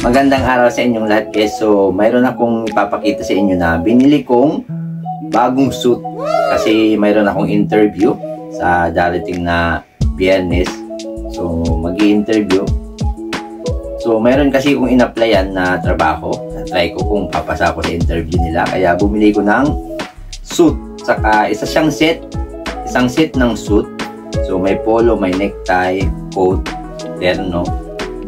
Magandang araw sa inyong lahat guys. So, mayroon akong ipapakita sa inyo na binili kong bagong suit. Kasi mayroon akong interview sa darating na Biyernes. So, mag-i-interview. So, mayroon kasi kong in-applyan na trabaho. Try ko kung papasa ako sa interview nila. Kaya bumili ko ng suit. Saka isang set ng suit. So, may polo, may necktie, coat, terno.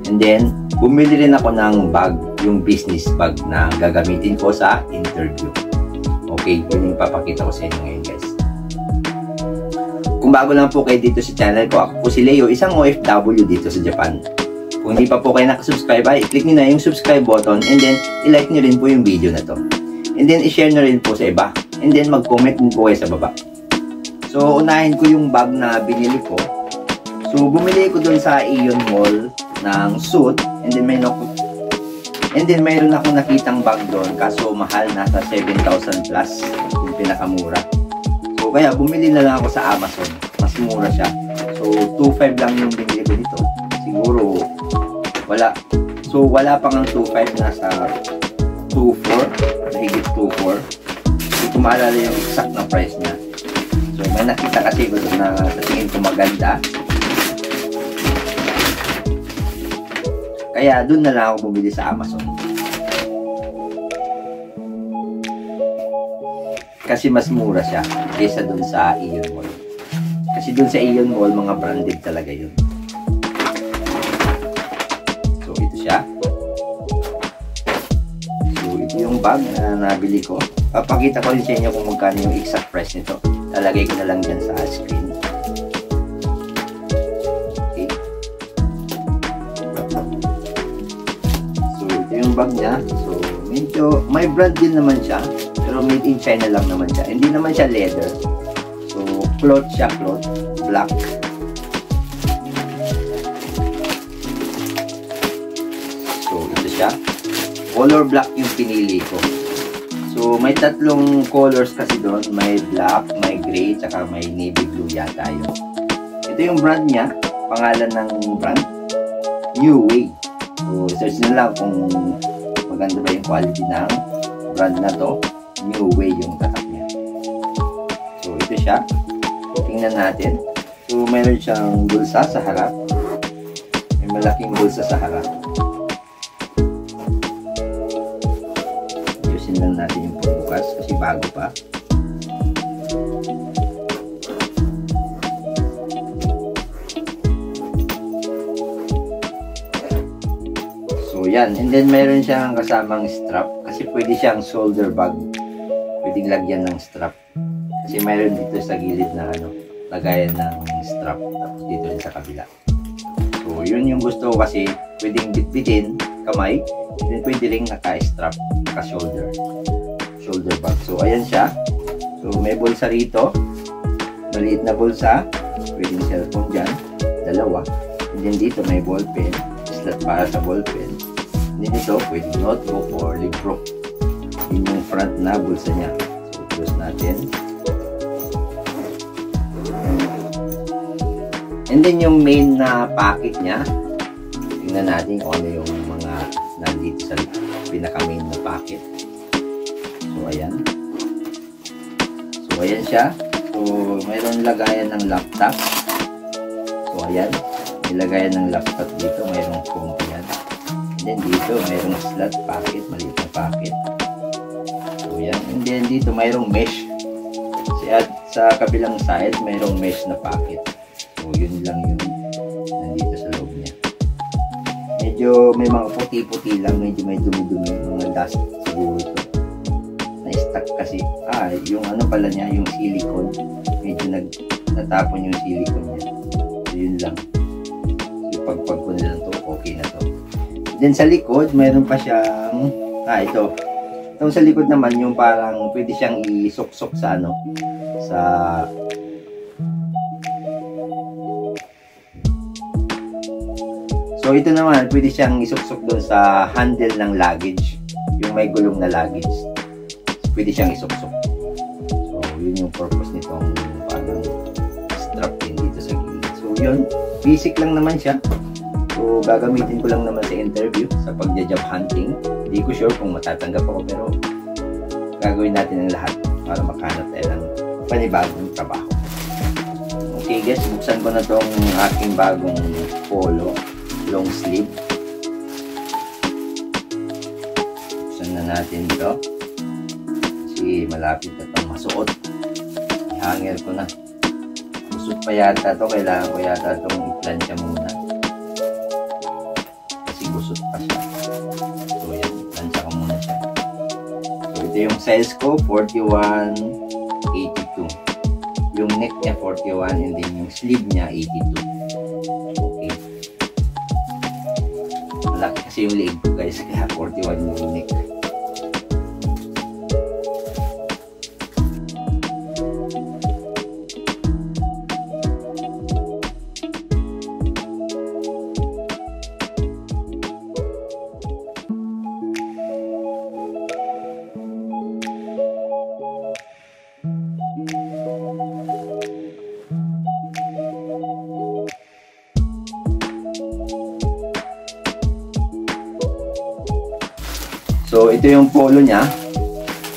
And then, bumili rin ako ng bag, yung business bag na gagamitin ko sa interview. Okay, yun yung papakita ko sa inyo ngayon guys. Kung bago lang po kayo dito sa channel ko, ako po si Leo, isang OFW dito sa Japan. Kung hindi pa po kayo nakasubscribe, ay i-click nyo na yung subscribe button and then i-like nyo rin po yung video na to. And then i-share nyo rin po sa iba. And then mag-comment din po kayo sa baba. So, unahin ko yung bag na binili ko. So, bumili ko dun sa Aeon Mall ng suit, and then mayroon akong nakitang bag doon kaso mahal, nasa 7,000 plus yung pinakamura. So kaya bumili na lang ako sa Amazon, mas mura siya. So 2.5 lang yung binili ko dito. Siguro wala pa ng 2.5, nasa 2.4, mahigit 2.4. Hindi ko maalala yung exact na price niya. So may nakita kasi ko na tingin ko maganda. Kaya doon na lang ako bumili sa Amazon. Kasi mas mura siya kaysa doon sa Aeon Mall. Kasi doon sa Aeon Mall, mga branded talaga yun. So ito siya. So ito yung bag na nabili ko. Papakita ko rin sa inyo kung magkano yung exact price nito. Lalagay ko na lang dyan sa screen. Bag niya. So, medyo may brand din naman siya, pero made in China lang naman siya. Hindi naman siya leather. So, cloth siya, cloth, black. So, ito siya. Color black yung pinili ko. So, may tatlong colors kasi doon. May black, may gray, tsaka may navy blue yata yun. Ito yung brand niya. Pangalan ng brand, New Way. So, search na lang kung maganda ba yung quality ng brand na to. New Way yung tatak niya. So, ito siya. Tingnan natin. So, mayroon siyang bulsa sa harap. May malaking bulsa sa harap. Ayusin lang natin yung pagbukas kasi bago pa. Yan. And then mayroon siyang kasamang strap kasi pwede siyang shoulder bag. Pwedeng lagyan ng strap. Kasi mayroon dito sa gilid na lagayan ng strap. Tapos dito rin sa kabila. So yun yung gusto ko kasi pwedeng bitbitin kamay. And then pwede rin naka-strap, naka-shoulder bag. So ayan siya. So may bulsa rito. Maliit na bulsa. Pwedeng cellphone dyan. Dalawa. And then dito may ballpen. Slot para sa ballpen. Dito, pwedeng notebook or libro. Yun yung front na bulsa niya. So, close natin. And then yung main na packet niya, tingnan natin kung ano yung mga nandito sa pinaka-main na packet. So, ayan. So, ayan siya. So, mayroon lagayan ng laptop. So, ayan. May lagayan ng laptop dito. Mayroong phone yan. And then dito, mayroong slot pocket, maliit na pocket. So, yan. And then dito, mayroong mesh. Sa kabilang side, mayroong mesh na pocket. So, yun lang yung nandito sa loob niya. Medyo may mga puti-puti lang, medyo may dumi-dumi, mga dust siguro ito. Na-stuck kasi. Yung ano pala niya, yung silicone. Medyo natapon yung silicone niya. So, yun lang. So, pagpag ko na lang to, okay na to. Then sa likod, mayroon pa siyang ito. Itong sa likod naman yung parang pwede siyang isok-sok sa So ito naman, pwede siyang isok-sok doon sa handle ng luggage, yung may gulong na luggage. Pwede siyang isok-sok. So yun yung purpose nitong parang strap din dito sa gilid. So yun, basic lang naman siya. So So, gagamitin ko lang naman sa interview, sa pagja-job hunting. Hindi ko sure kung matatanggap ako, pero gagawin natin ang lahat para makahanap tayo ng panibagong trabaho. Okay guys, buksan ko na tong aking bagong polo, long sleeve. Buksan na natin ito. Kasi malapit na itong masuot. I-hanger ko na. Busot pa yata ito. Kailangan ko yata itong i-plancha muna. Kasi busot pa siya. So yan, i-plancha ko muna siya. So ito yung size ko, 41-82. Yung neck niya 41 and then yung sleeve niya 82. Okay. Malaki kasi yung leg ko guys, kaya 41 yung neck. So, ito yung polo niya.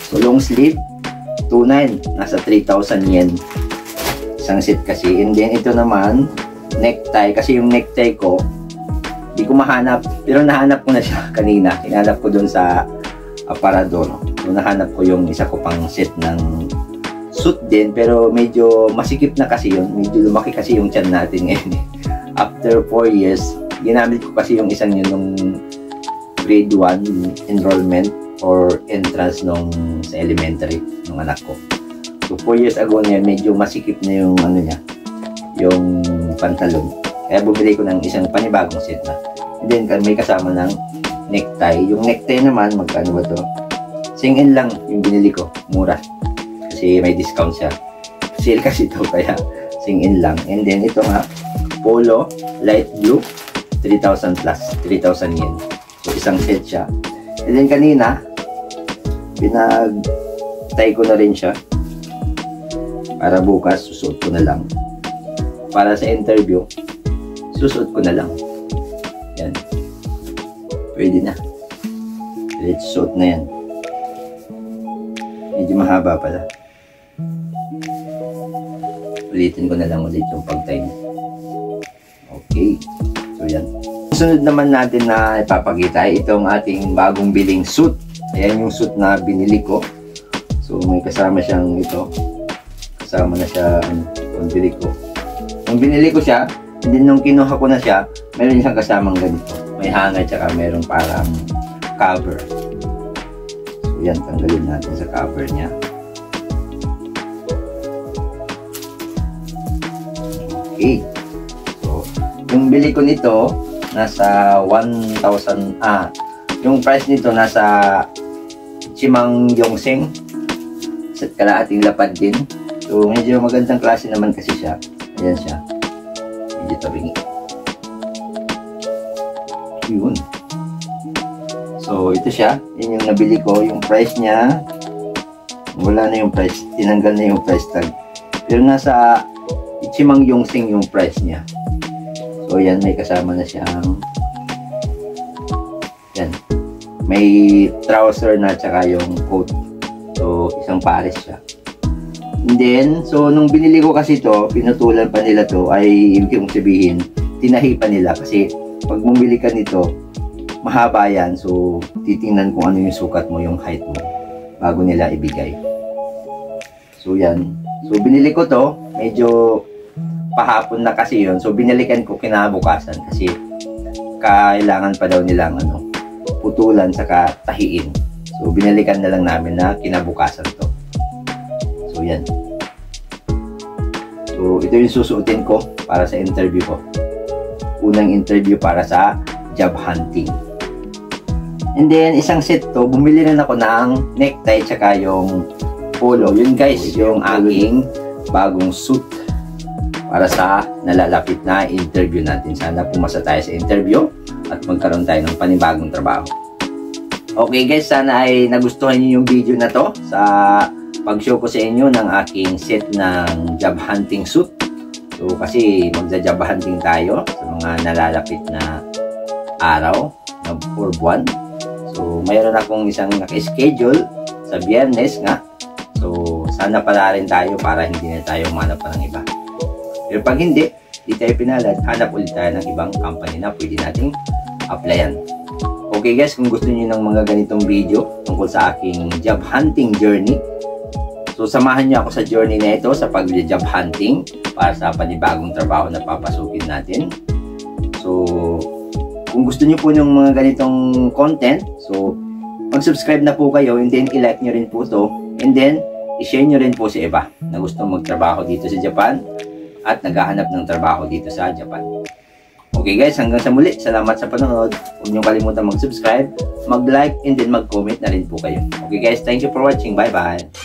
So, long sleeve, 2.9. Nasa 3,000 yen. Isang set kasi. And then, ito naman, necktie. Kasi yung necktie ko, di ko mahanap. Pero nahanap ko na siya kanina. Hinanap ko dun sa aparador. So, nahanap ko yung isa ko pang set ng suit din. Pero medyo masikip na kasi yun. Medyo lumaki kasi yung tiyan natin ngayon. After 4 years, ginamit ko kasi yung isang yun nung grade 1 enrollment or entrance nung sa elementary ng anak ko. So 4 years ago na yan, medyo masikip na yung ano niya, yung pantalon. Kaya bumili ko ng isang panibagong set na. And then may kasama ng necktie. Yung necktie naman, magkano ba to? Sing-in lang yung binili ko, mura. Kasi may discount siya. Sale kasi ito, kaya sing-in lang. And then ito nga, polo, light blue, 3,000 plus, 3,000 yen. So, isang set siya. And then, kanina, pinag-tie ko na rin siya. Para bukas, susuot ko na lang. Para sa interview, susuot ko na lang. Yan. Pwede na. Let's suot na yan. Medyo mahaba pala. Ulitin ko na lang ulit yung pag-tie. Okay. So, yan. Sunod naman natin na ipapakita ay itong ating bagong biling suit. Ayan yung suit na binili ko. So may kasama siyang ito. Kasama na siya yung binili ko. Nung binili ko siya, hindi nung kinuha ko na siya, meron siyang kasamang ganito. May hanger tsaka merong parang cover. So yan, tanggalin natin sa cover niya. Okay. So yung bili ko nito, nasa 1,000, yung price nito nasa Chimang Yongseng sa kalahating lapad din. So medyo magandang klase naman kasi siya. Ayan siya, medyo tabingi. Yun. So ito siya, yun yung nabili ko. Yung price niya, wala na yung price, tinanggal na yung price tag, pero nasa Chimang Yongseng yung price niya. So, yan, may kasama na siyang yan. May trouser na tsaka yung coat. So, isang pares siya. And then, so, nung binili ko kasi to, pinutulan pa nila to, ay ibig kong sabihin, tinahi pa nila. Kasi, pag bumili ka nito, mahaba yan. So, titingnan kung ano yung sukat mo, yung height mo, bago nila ibigay. So, yan. So, binili ko to, medyo pahapon na kasi yun. So, binalikan ko kinabukasan kasi kailangan pa daw nilang putulan saka tahiin. So, binalikan na lang namin na kinabukasan to. So, yan. So, ito yung susuotin ko para sa interview ko. Unang interview para sa job hunting. And then, isang set to, bumili na ako ng necktie tsaka yung polo. Yun guys, yung aking bagong suit para sa nalalapit na interview natin. Sana pumasa tayo sa interview at magkaroon tayo ng panibagong trabaho. Okay guys, sana ay nagustuhan niyo yung video na to sa pag-show ko sa inyo ng aking set ng job hunting suit. So kasi magja-job hunting tayo sa mga nalalapit na araw or buwan. So, mayroon akong isang naka-schedule sa Biyernes nga. So, sana pala rin tayo para hindi na tayo umanap pa ng iba. Pero pag hindi, di tayo pinalad, hanap ulit tayo ng ibang company na pwede nating applyan. Okay guys, kung gusto niyo ng mga ganitong video tungkol sa aking job hunting journey, so samahan niyo ako sa journey na ito sa pag-job hunting para sa panibagong trabaho na papasukin natin. So, kung gusto niyo po ng mga ganitong content, so mag-subscribe na po kayo and then i-like niyo rin po to and then i-share niyo rin po sa iba na gustong magtrabaho dito sa Japan at naghahanap ng trabaho dito sa Japan. Okay guys, hanggang sa muli. Salamat sa panonood. Huwag niyo kalimutan mag-subscribe, mag-like, and then mag-comment na rin po kayo. Okay guys, thank you for watching. Bye-bye!